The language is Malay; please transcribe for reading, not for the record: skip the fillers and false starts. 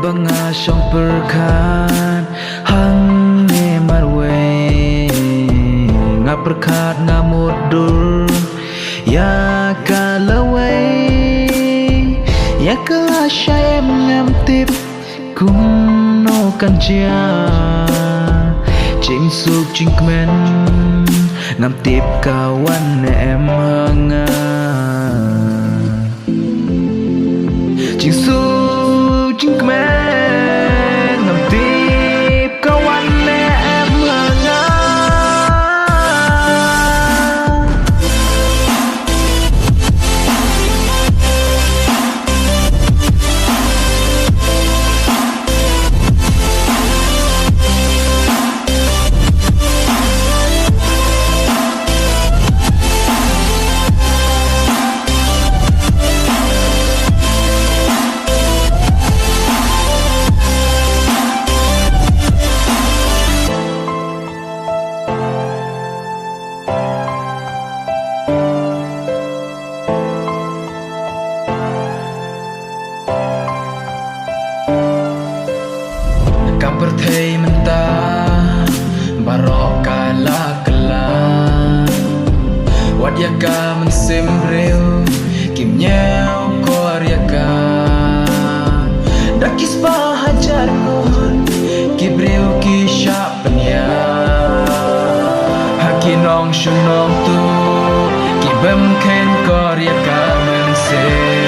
banga syong perkat hang ne marwe nga perkat nga mudur ya kalaway ya kala syem ngam tip kum no kanja ching suk ching kmen ngam tip kawan em hanga ching suk ching kmen ngam tip kawan em hanga Perthei mentah barok kala kala wadyaka mensembreu kim nyau koryaka dakis pahajar kon kibreu kisha penya hakinong shunong tu kibem ken koryaka mense